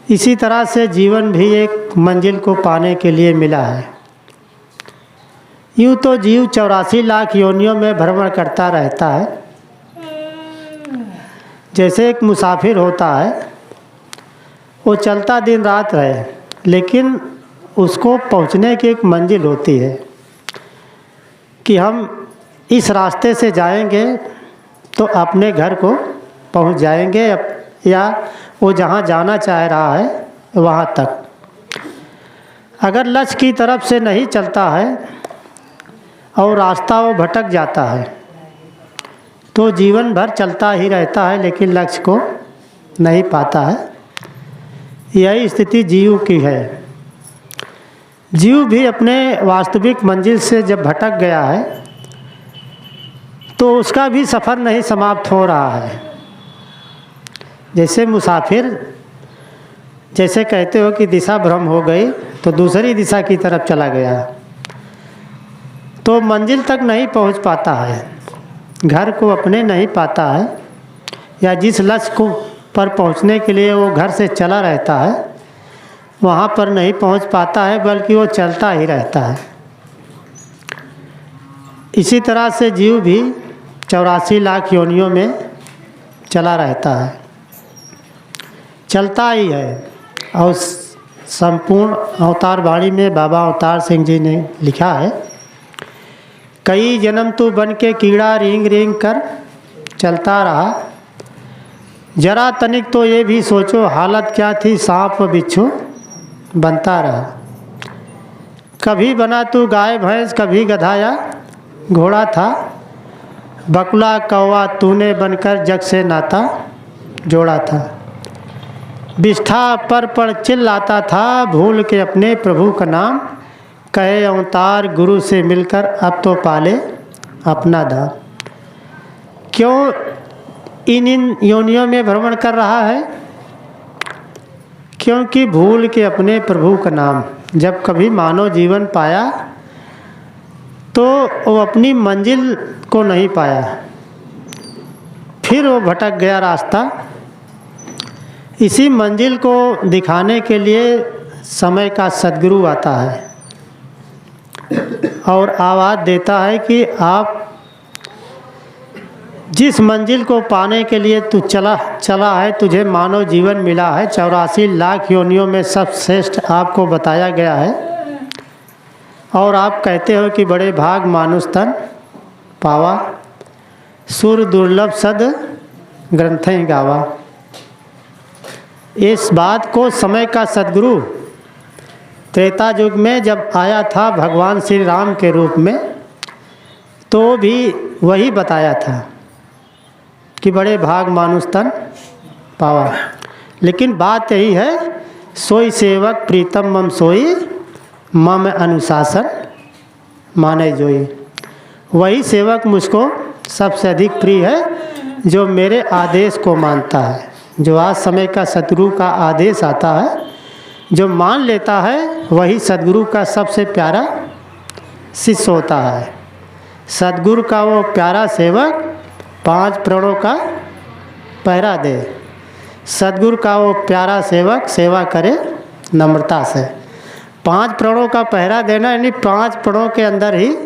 इसी तरह से जीवन भी एक मंजिल को पाने के लिए मिला है। यूँ तो जीव 84 लाख योनियों में भ्रमण करता रहता है। जैसे एक मुसाफिर होता है, वो चलता दिन रात रहे, लेकिन उसको पहुंचने की एक मंजिल होती है कि हम इस रास्ते से जाएंगे तो अपने घर को पहुंच जाएंगे, या वो जहाँ जाना चाह रहा है वहाँ तक। अगर लक्ष्य की तरफ से नहीं चलता है और रास्ता वो भटक जाता है तो जीवन भर चलता ही रहता है, लेकिन लक्ष्य को नहीं पाता है। यही स्थिति जीव की है। जीव भी अपने वास्तविक मंजिल से जब भटक गया है तो उसका भी सफ़र नहीं समाप्त हो रहा है। जैसे मुसाफिर, जैसे कहते हो कि दिशा भ्रम हो गई तो दूसरी दिशा की तरफ चला गया, तो मंजिल तक नहीं पहुंच पाता है, घर को अपने नहीं पाता है, या जिस लक्ष्य को पर पहुंचने के लिए वो घर से चला रहता है वहाँ पर नहीं पहुंच पाता है, बल्कि वो चलता ही रहता है। इसी तरह से जीव भी 84 लाख योनियों में चला रहता है, चलता ही है। और संपूर्ण अवतार वाणी में बाबा अवतार सिंह जी ने लिखा है, कई जन्म तू बन के कीड़ा रेंग रेंग कर चलता रहा, जरा तनिक तो ये भी सोचो हालत क्या थी, सांप व बिच्छू बनता रहा। कभी बना तू गाय भैंस, कभी गधा या घोड़ा था, बकुला कौवा तूने बनकर जग से नाता जोड़ा था। बिष्ठा पर चिल्लाता था, भूल के अपने प्रभु का नाम, कहे अवतार गुरु से मिलकर अब तो पाले अपना धाम। क्यों इन योनियों में भ्रमण कर रहा है? क्योंकि भूल के अपने प्रभु का नाम जब कभी मानव जीवन पाया तो वो अपनी मंजिल को नहीं पाया, फिर वो भटक गया रास्ता। इसी मंजिल को दिखाने के लिए समय का सद्गुरु आता है और आवाज़ देता है कि आप जिस मंजिल को पाने के लिए तू चला है, तुझे मानव जीवन मिला है, 84 लाख योनियों में सबश्रेष्ठ आपको बताया गया है, और आप कहते हो कि बड़े भाग मानुष तन पावा, सुर दुर्लभ सद ग्रंथें गावा। इस बात को समय का सद्गुरु त्रेता युग में जब आया था भगवान श्री राम के रूप में, तो भी वही बताया था कि बड़े भाग मानुष तन पावा। लेकिन बात यही है, सोई सेवक प्रीतम मम सोई, मम अनुशासन माने जोई। वही सेवक मुझको सबसे अधिक प्रिय है जो मेरे आदेश को मानता है। जो आज समय का सद्गुरु का आदेश आता है, जो मान लेता है, वही सद्गुरु का सबसे प्यारा शिष्य होता है। सद्गुरु का वो प्यारा सेवक 5 प्राणों का पहरा दे। सद्गुरु का वो प्यारा सेवक सेवा करे नम्रता से। 5 प्राणों का पहरा देना यानी 5 प्राणों के अंदर ही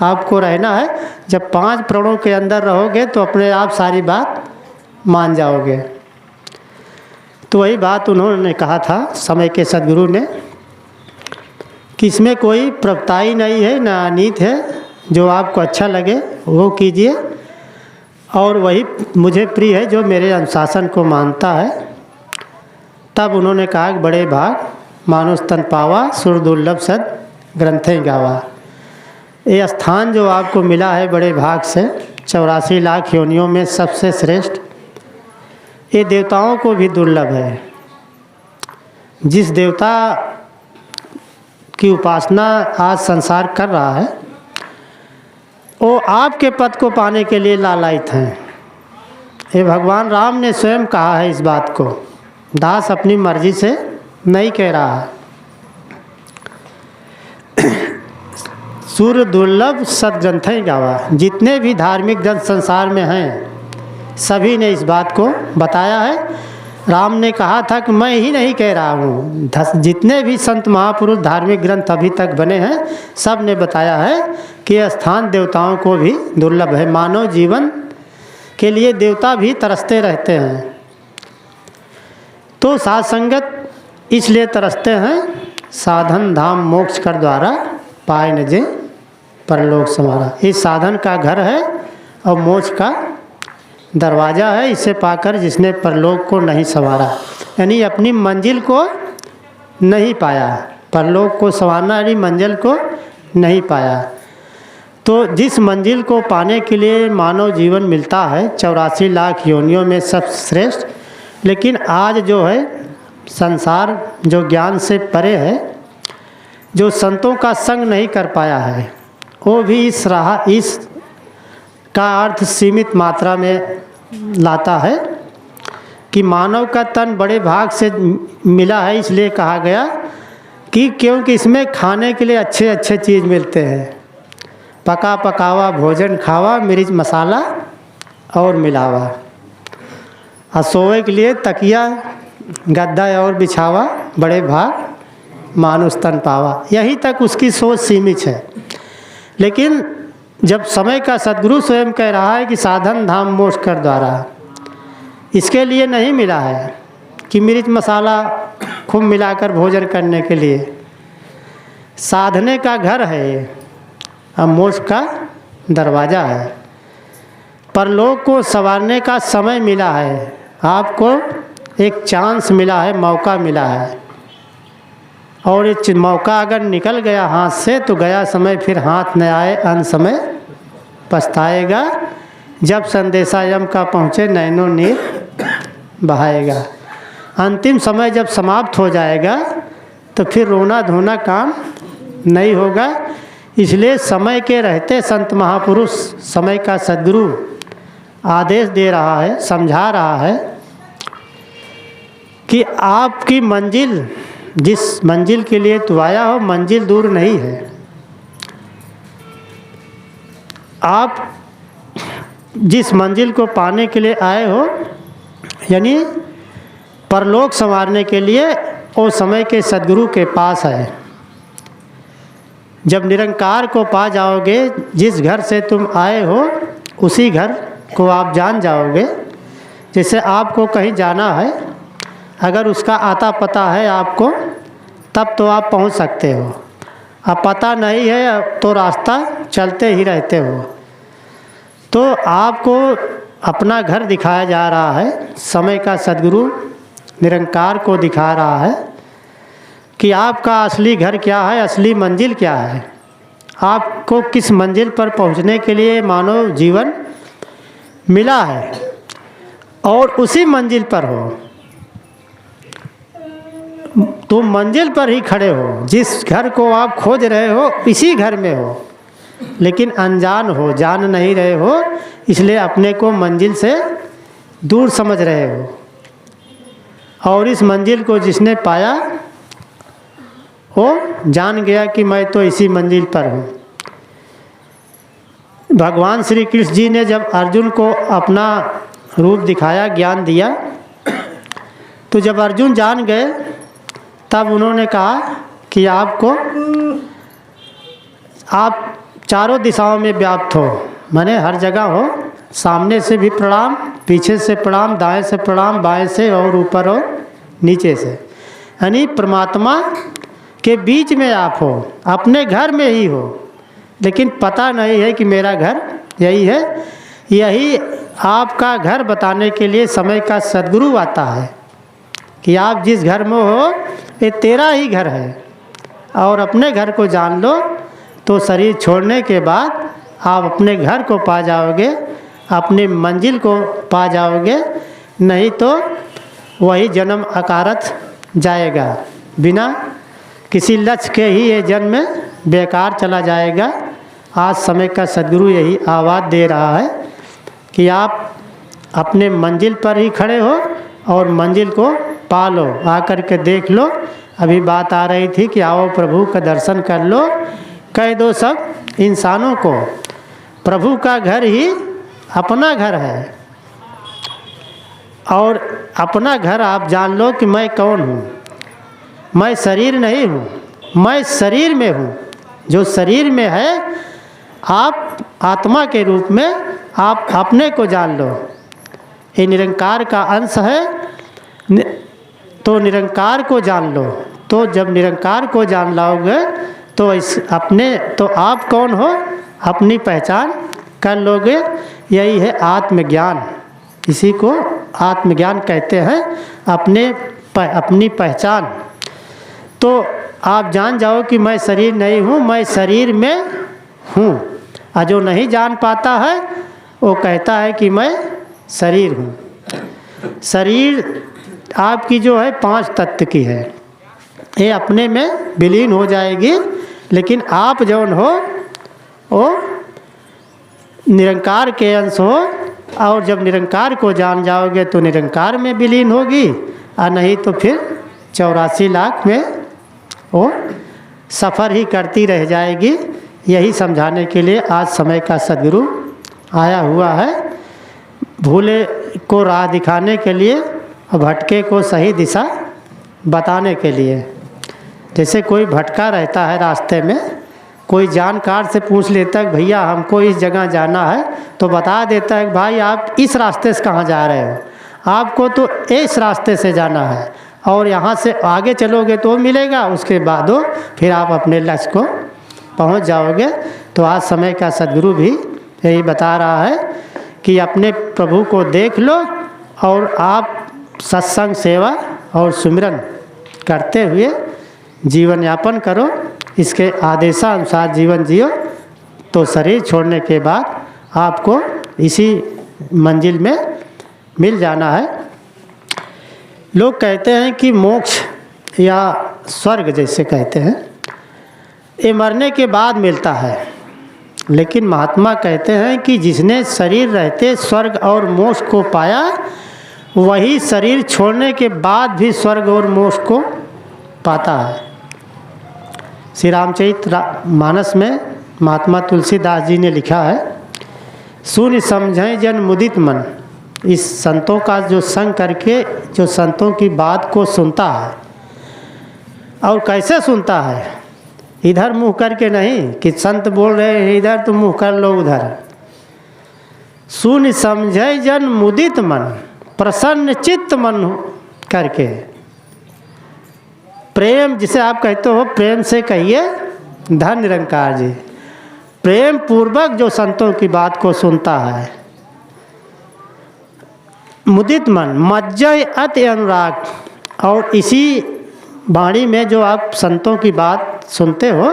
आपको रहना है। जब 5 प्राणों के अंदर रहोगे तो अपने आप सारी बात मान जाओगे। तो वही बात उन्होंने कहा था समय के सद्गुरु ने कि इसमें कोई प्रभुताई नहीं है, ना अनीत है, जो आपको अच्छा लगे वो कीजिए, और वही मुझे प्रिय है जो मेरे अनुशासन को मानता है। तब उन्होंने कहा कि बड़े भाग मानुष तन पावा, सुर दुर्लभ सद ग्रंथें गावा। ये स्थान जो आपको मिला है बड़े भाग से 84 लाख योनियों में सबसे श्रेष्ठ, ये देवताओं को भी दुर्लभ है। जिस देवता की उपासना आज संसार कर रहा है वो आपके पद को पाने के लिए लालायित हैं। ये भगवान राम ने स्वयं कहा है इस बात को, दास अपनी मर्जी से नहीं कह रहा है। सूर्य दुर्लभ सदग्रंथें गावा। जितने भी धार्मिक ग्रंथ संसार में हैं सभी ने इस बात को बताया है, राम ने कहा था कि मैं ही नहीं कह रहा हूँ, जितने भी संत महापुरुष धार्मिक ग्रंथ अभी तक बने हैं सब ने बताया है कि स्थान देवताओं को भी दुर्लभ है। मानव जीवन के लिए देवता भी तरसते रहते हैं। तो साध संगत इसलिए तरसते हैं, साधन धाम मोक्ष कर द्वारा पाए न जे परलोक संवारा। इस साधन का घर है और मोक्ष का दरवाज़ा है। इसे पाकर जिसने परलोक को नहीं संवारा, यानी अपनी मंजिल को नहीं पाया, परलोक को संवारना यानी मंजिल को नहीं पाया। तो जिस मंजिल को पाने के लिए मानव जीवन मिलता है 84 लाख योनियों में सबसे श्रेष्ठ, लेकिन आज जो है संसार जो ज्ञान से परे है, जो संतों का संग नहीं कर पाया है, वो भी इस का अर्थ सीमित मात्रा में लाता है कि मानव का तन बड़े भाग से मिला है। इसलिए कहा गया कि क्योंकि इसमें खाने के लिए अच्छे अच्छे चीज़ मिलते हैं, पका पकावा भोजन खावा, मिर्च मसाला और मिलावा, और सोए के लिए तकिया गद्दा और बिछावा, बड़े भाग मानुष तन पावा। यहीं तक उसकी सोच सीमित है। लेकिन जब समय का सद्गुरु स्वयं कह रहा है कि साधन धाम मोक्ष कर द्वारा, इसके लिए नहीं मिला है कि मिर्च मसाला खूब मिलाकर भोजन करने के लिए, साधने का घर है ये, अब मोक्ष का दरवाज़ा है। परलोक को संवारने का समय मिला है, आपको एक चांस मिला है, मौका मिला है। और ये मौका अगर निकल गया हाथ से तो गया समय फिर हाथ न आए, अंत समय पछताएगा। जब संदेशा यम का पहुँचे नैनो नीर बहाएगा। अंतिम समय जब समाप्त हो जाएगा तो फिर रोना धोना काम नहीं होगा। इसलिए समय के रहते संत महापुरुष, समय का सद्गुरु आदेश दे रहा है, समझा रहा है कि आपकी मंजिल, जिस मंजिल के लिए तू आया हो, मंजिल दूर नहीं है। आप जिस मंजिल को पाने के लिए आए हो, यानी परलोक संवारने के लिए, वो समय के सद्गुरु के पास है। जब निरंकार को पा जाओगे, जिस घर से तुम आए हो उसी घर को आप जान जाओगे। जैसे आपको कहीं जाना है, अगर उसका आता पता है आपको, तब तो आप पहुंच सकते हो। अब पता नहीं है तो रास्ता चलते ही रहते हो। तो आपको अपना घर दिखाया जा रहा है, समय का सद्गुरु निरंकार को दिखा रहा है कि आपका असली घर क्या है, असली मंजिल क्या है, आपको किस मंजिल पर पहुंचने के लिए मानव जीवन मिला है, और उसी मंजिल पर हो। तुम मंजिल पर ही खड़े हो, जिस घर को आप खोज रहे हो इसी घर में हो, लेकिन अनजान हो, जान नहीं रहे हो, इसलिए अपने को मंजिल से दूर समझ रहे हो। और इस मंजिल को जिसने पाया वो जान गया कि मैं तो इसी मंजिल पर हूँ। भगवान श्री कृष्ण जी ने जब अर्जुन को अपना रूप दिखाया, ज्ञान दिया, तो जब अर्जुन जान गए तब उन्होंने कहा कि आप चारों दिशाओं में व्याप्त हो, माने हर जगह हो, सामने से भी प्रणाम, पीछे से प्रणाम, दाएं से प्रणाम, बाएं से और ऊपर और नीचे से, यानी परमात्मा के बीच में आप हो, अपने घर में ही हो, लेकिन पता नहीं है कि मेरा घर यही है। यही आपका घर बताने के लिए समय का सद्गुरु आता है कि आप जिस घर में हो ये तेरा ही घर है, और अपने घर को जान लो तो शरीर छोड़ने के बाद आप अपने घर को पा जाओगे, अपनी मंजिल को पा जाओगे। नहीं तो वही जन्म अकारत जाएगा, बिना किसी लक्ष्य के ही ये जन्म बेकार चला जाएगा। आज समय का सद्गुरु यही आवाज़ दे रहा है कि आप अपने मंजिल पर ही खड़े हो और मंजिल को पा लो, आकर के देख लो। अभी बात आ रही थी कि आओ प्रभु का दर्शन कर लो, कह दो सब इंसानों को प्रभु का घर ही अपना घर है। और अपना घर आप जान लो कि मैं कौन हूँ। मैं शरीर नहीं हूँ, मैं शरीर में हूँ। जो शरीर में है आप आत्मा के रूप में आप अपने को जान लो। ये निरंकार का अंश है, तो निरंकार को जान लो। तो जब निरंकार को जान लोगे तो इस अपने तो आप कौन हो अपनी पहचान कर लोगे। यही है आत्मज्ञान, इसी को आत्मज्ञान कहते हैं, अपनी पहचान। तो आप जान जाओ कि मैं शरीर नहीं हूँ, मैं शरीर में हूँ। और जो नहीं जान पाता है वो कहता है कि मैं शरीर हूँ। शरीर आपकी जो है 5 तत्व की है, ये अपने में विलीन हो जाएगी। लेकिन आप जौन हो वो निरंकार के अंश हो, और जब निरंकार को जान जाओगे तो निरंकार में विलीन होगी, और नहीं तो फिर 84 लाख में वो सफ़र ही करती रह जाएगी। यही समझाने के लिए आज समय का सद्गुरु आया हुआ है, भूले को राह दिखाने के लिए और भटके को सही दिशा बताने के लिए। जैसे कोई भटका रहता है रास्ते में, कोई जानकार से पूछ लेता है भैया हमको इस जगह जाना है, तो बता देता है भाई आप इस रास्ते से कहाँ जा रहे हो, आपको तो इस रास्ते से जाना है, और यहाँ से आगे चलोगे तो मिलेगा, उसके बाद फिर आप अपने लक्ष्य को पहुँच जाओगे। तो आज समय का सद्गुरु भी यही बता रहा है कि अपने प्रभु को देख लो और आप सत्संग सेवा और सुमिरन करते हुए जीवन यापन करो, इसके आदेशानुसार जीवन जियो, तो शरीर छोड़ने के बाद आपको इसी मंजिल में मिल जाना है। लोग कहते हैं कि मोक्ष या स्वर्ग जैसे कहते हैं, ये मरने के बाद मिलता है, लेकिन महात्मा कहते हैं कि जिसने शरीर रहते स्वर्ग और मोक्ष को पाया, वही शरीर छोड़ने के बाद भी स्वर्ग और मोक्ष को पाता है। श्री रामचरितमानस में महात्मा तुलसीदास जी ने लिखा है, सुन समझें जन मुदित मन। इस संतों का जो संग करके जो संतों की बात को सुनता है, और कैसे सुनता है, इधर मुंह करके नहीं कि संत बोल रहे हैं इधर तो मुंह कर लो उधर। सुन समझे जन मुदित मन, प्रसन्न चित्त मन करके। प्रेम जिसे आप कहते हो, प्रेम से कहिए धन निरंकार जी। प्रेम पूर्वक जो संतों की बात को सुनता है, मुदित मन मज्जय अति अनुराग। और इसी वाणी में जो आप संतों की बात सुनते हो,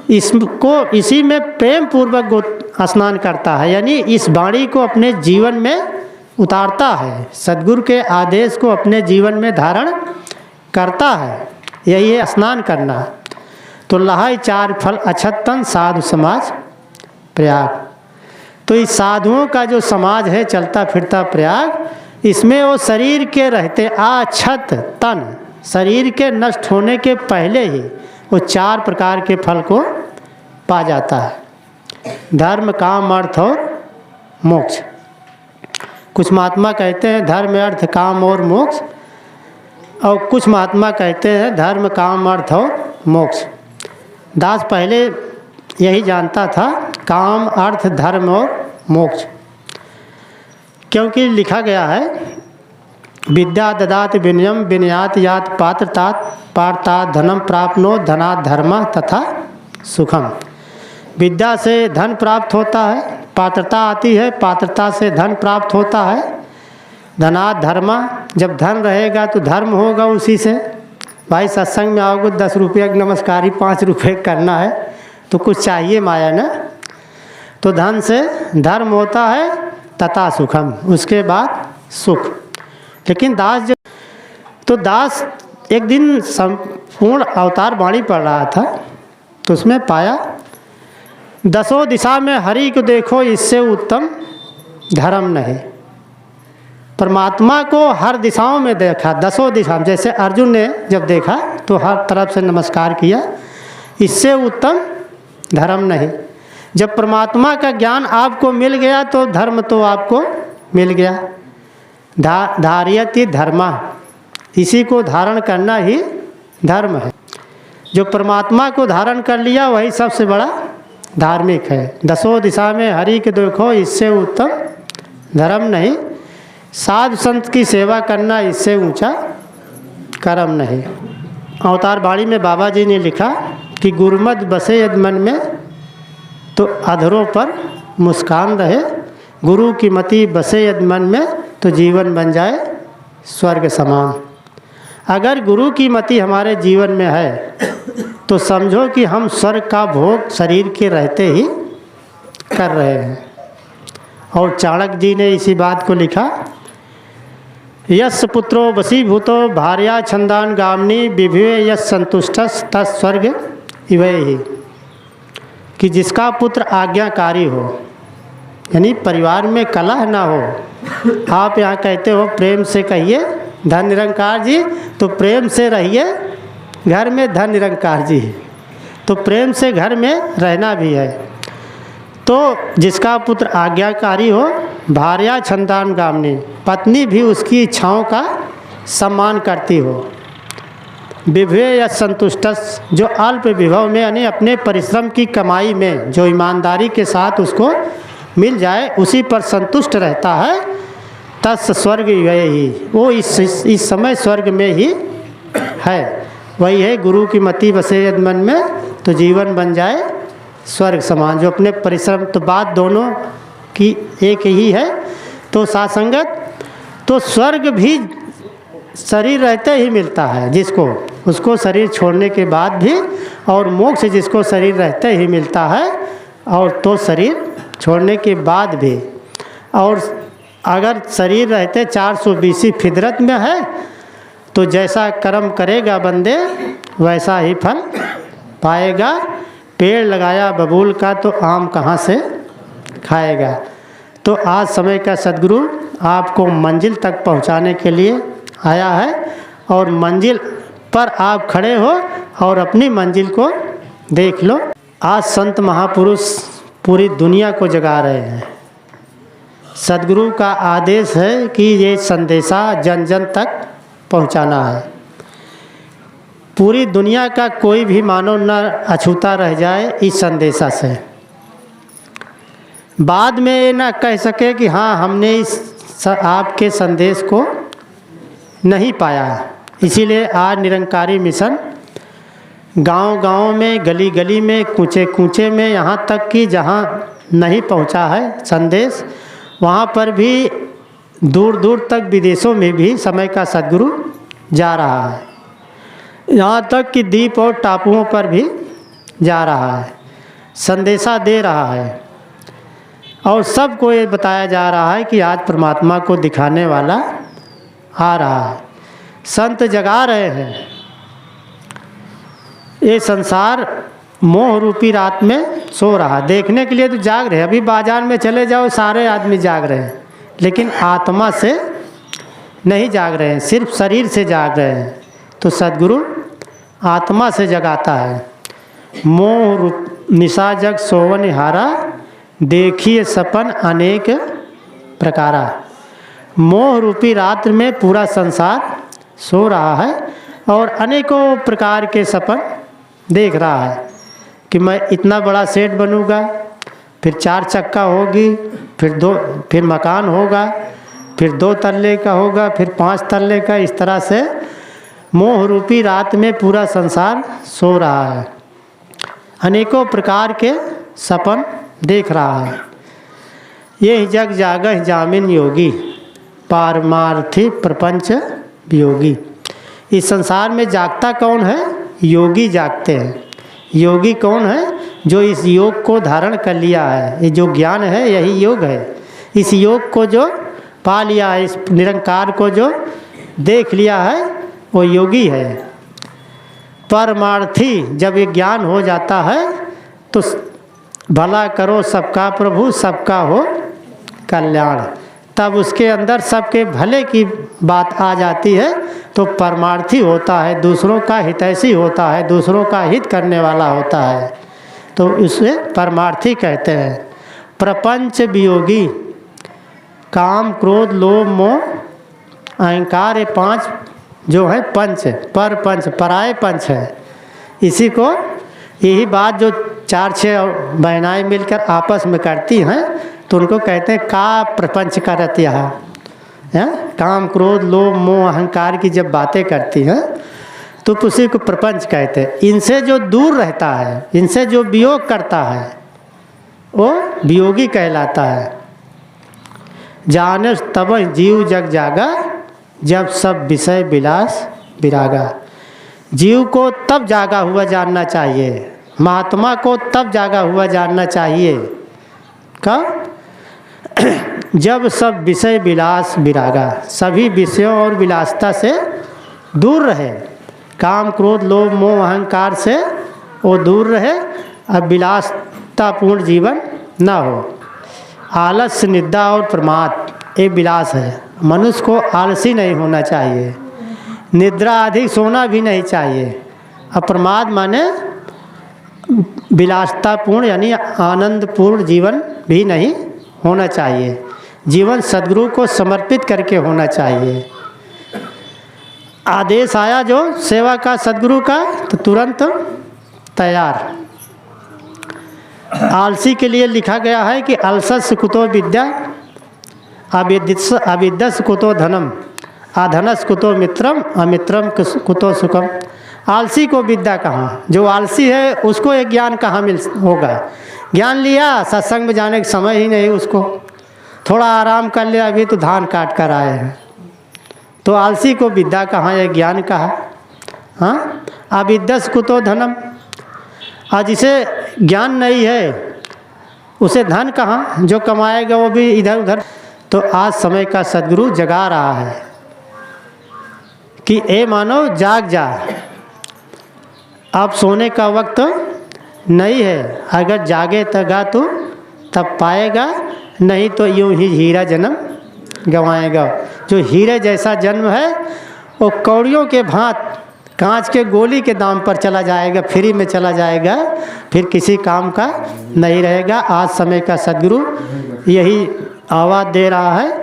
इसको इसी में प्रेम पूर्वक स्नान करता है, यानी इस वाणी को अपने जीवन में उतारता है, सद्गुरु के आदेश को अपने जीवन में धारण करता है। यही है स्नान करना। तो लहाई 4 फल अछत तन साधु समाज प्रयाग। तो इस साधुओं का जो समाज है चलता फिरता प्रयाग, इसमें वो शरीर के रहते अछत तन, शरीर के नष्ट होने के पहले ही वो 4 प्रकार के फल को पा जाता है, धर्म काम अर्थ और मोक्ष। कुछ महात्मा कहते हैं धर्म अर्थ काम और मोक्ष, और कुछ महात्मा कहते हैं धर्म काम अर्थ और मोक्ष। दास पहले यही जानता था काम अर्थ धर्म और मोक्ष, क्योंकि लिखा गया है विद्या ददात विनयम विनयात यात पात्रतात पार्थात धनम प्राप्नो धनात् धर्म तथा सुखम। विद्या से धन प्राप्त होता है, पात्रता आती है, पात्रता से धन प्राप्त होता है, धनात् धर्म। जब धन रहेगा तो धर्म होगा उसी से। भाई सत्संग में आओगे 10 रुपये की नमस्कारी 5 रुपये करना है तो कुछ चाहिए माया ना। तो धन से धर्म होता है तथा सुखम, उसके बाद सुख। लेकिन दास एक दिन संपूर्ण अवतार वाणी पढ़ रहा था, तो उसमें पाया 10 दिशा में हरि को देखो इससे उत्तम धर्म नहीं। परमात्मा को हर दिशाओं में देखा, 10 दिशा में। जैसे अर्जुन ने जब देखा तो हर तरफ से नमस्कार किया, इससे उत्तम धर्म नहीं। जब परमात्मा का ज्ञान आपको मिल गया तो धर्म तो आपको मिल गया। धार्यति धर्मा, इसी को धारण करना ही धर्म है। जो परमात्मा को धारण कर लिया वही सबसे बड़ा धार्मिक है। दसों दिशा में हरि के देखो, इससे उत्तम धर्म नहीं। साधु संत की सेवा करना, इससे ऊंचा कर्म नहीं। अवतार बाणी में बाबा जी ने लिखा कि गुरुमत बसे यदि मन में तो अधरों पर मुस्कान रहे, गुरु की मति बसे यदि मन में तो जीवन बन जाए स्वर्ग समान। अगर गुरु की मति हमारे जीवन में है तो समझो कि हम स्वर्ग का भोग शरीर के रहते ही कर रहे हैं। और चाणक्य जी ने इसी बात को लिखा, यस्य पुत्रो वशीभूतो भार्या छंदान गामनी विभुवे यस् संतुष्टस् तत्स्वर्ग इवै ही, कि जिसका पुत्र आज्ञाकारी हो, यानी परिवार में कलह ना हो। आप यहाँ कहते हो प्रेम से कहिए धन निरंकार जी, तो प्रेम से रहिए घर में धन निरंकार जी, तो प्रेम से घर में रहना भी है। तो जिसका पुत्र आज्ञाकारी हो, भार्या छंदान गामनी, पत्नी भी उसकी इच्छाओं का सम्मान करती हो, विभुवे या संतुष्टस, जो अल्प विभव में यानी अपने परिश्रम की कमाई में जो ईमानदारी के साथ उसको मिल जाए उसी पर संतुष्ट रहता है, तस् स्वर्ग ही, वो इस समय स्वर्ग में ही है। वही है गुरु की मति बसे यदि मन में तो जीवन बन जाए स्वर्ग समान। जो अपने परिश्रम, तो बात दोनों की एक ही है। तो सासंगत, तो स्वर्ग भी शरीर रहते ही मिलता है जिसको, उसको शरीर छोड़ने के बाद भी, और मोक्ष जिसको शरीर रहते ही मिलता है, और तो शरीर छोड़ने के बाद भी। और अगर शरीर रहते 420 फितरत में है तो जैसा कर्म करेगा बंदे वैसा ही फल पाएगा। पेड़ लगाया बबूल का तो आम कहाँ से खाएगा। तो आज समय का सद्गुरु आपको मंजिल तक पहुँचाने के लिए आया है, और मंजिल पर आप खड़े हो और अपनी मंजिल को देख लो। आज संत महापुरुष पूरी दुनिया को जगा रहे हैं। सद्गुरु का आदेश है कि ये संदेशा जन जन तक पहुंचाना है। पूरी दुनिया का कोई भी मानव न अछूता रह जाए इस संदेशा से। बाद में ये ना कह सके कि हाँ हमने इस आपके संदेश को नहीं पाया। इसीलिए आज निरंकारी मिशन गांव-गांव में, गली गली में, कूचे कूचे में, यहाँ तक कि जहाँ नहीं पहुँचा है संदेश वहाँ पर भी, दूर दूर तक विदेशों में भी समय का सद्गुरु जा रहा है। यहाँ तक कि द्वीप और टापुओं पर भी जा रहा है, संदेशा दे रहा है। और सबको ये बताया जा रहा है कि आज परमात्मा को दिखाने वाला आ रहा है। संत जगा रहे हैं। ये संसार मोह रूपी रात में सो रहा, देखने के लिए तो जाग रहे। अभी बाजार में चले जाओ सारे आदमी जाग रहे हैं, लेकिन आत्मा से नहीं जाग रहे हैं, सिर्फ शरीर से जाग रहे हैं। तो सद्गुरु आत्मा से जगाता है। मोह रूप निशा जग सोवन हारा, देखिए सपन अनेक प्रकारा। मोह रूपी रात्र में पूरा संसार सो रहा है और अनेकों प्रकार के सपन देख रहा है कि मैं इतना बड़ा सेठ बनूंगा, फिर 4 चक्का होगी, फिर मकान होगा, फिर 2 तल्ले का होगा, फिर 5 तल्ले का। इस तरह से मोह रूपी रात में पूरा संसार सो रहा है, अनेकों प्रकार के सपन देख रहा है। ये जग जागह जामिन योगी, पारमार्थी प्रपंच वियोगी। इस संसार में जागता कौन है? योगी जागते हैं। योगी कौन है? जो इस योग को धारण कर लिया है। ये जो ज्ञान है यही योग है। इस योग को जो पा लिया है, इस निरंकार को जो देख लिया है, वो योगी है। परमार्थी, जब ये ज्ञान हो जाता है तो भला करो सबका प्रभु, सबका हो कल्याण। तब उसके अंदर सबके भले की बात आ जाती है तो परमार्थी होता है, दूसरों का हितैषी होता है, दूसरों का हित करने वाला होता है, तो उसे परमार्थी कहते हैं। प्रपंच वियोगी, काम क्रोध लोभ मोह अहंकार ये 5 जो है पंच, पर पंच, पराये पंच है। इसी को यही बात जो 4-6 बहनाएँ मिलकर आपस में करती हैं तो उनको कहते हैं का प्रपंच करत यहाँ है। काम क्रोध लोभ मोह अहंकार की जब बातें करती हैं तो उसी को प्रपंच कहते हैं। इनसे जो दूर रहता है, इनसे जो वियोग करता है वो वियोगी कहलाता है। जाने तब जीव जग जागा जब सब विषय विलास विरागा। जीव को तब जागा हुआ जानना चाहिए, महात्मा को तब जागा हुआ जानना चाहिए कब? जब सब विषय विलास विरागा, सभी विषयों और विलासता से दूर रहे, काम क्रोध लोभ मोह अहंकार से वो दूर रहे, अब विलासतापूर्ण जीवन ना हो। आलस्य निद्रा और प्रमाद एक विलास है। मनुष्य को आलसी नहीं होना चाहिए, निद्रा अधिक सोना भी नहीं चाहिए। अप्रमाद माने विलासतापूर्ण यानी आनंदपूर्ण जीवन भी नहीं होना चाहिए। जीवन सद्गुरु को समर्पित करके होना चाहिए। आदेश आया जो सेवा का सद्गुरु का तो तुरंत तैयार। आलसी के लिए लिखा गया है कि अलसस् कुतो विद्या अविद्यस् कुतो धनम अधनस् कुतो मित्रम अमित्रम कुतो सुखम। आलसी को विद्या कहाँ, जो आलसी है उसको एक ज्ञान कहाँ मिल होगा। ज्ञान लिया, सत्संग में जाने का समय ही नहीं उसको, थोड़ा आराम कर लिया, अभी तो धान काट कर आए हैं, तो आलसी को विद्या कहाँ है, ज्ञान कहाँ। हाँ, अविद्यस् कुतो धनम, और जिसे ज्ञान नहीं है उसे धन कहाँ, जो कमाएगा वो भी इधर उधर। तो आज समय का सद्गुरु जगा रहा है कि ए मानव जाग जा, अब सोने का वक्त नहीं है। अगर जागे तगा तो तब पाएगा, नहीं तो यूं ही हीरा जन्म गंवाएगा। जो हीरे जैसा जन्म है वो कौड़ियों के भांत कांच के गोली के दाम पर चला जाएगा, फ्री में चला जाएगा, फिर किसी काम का नहीं रहेगा। आज समय का सद्गुरु यही आवाज़ दे रहा है।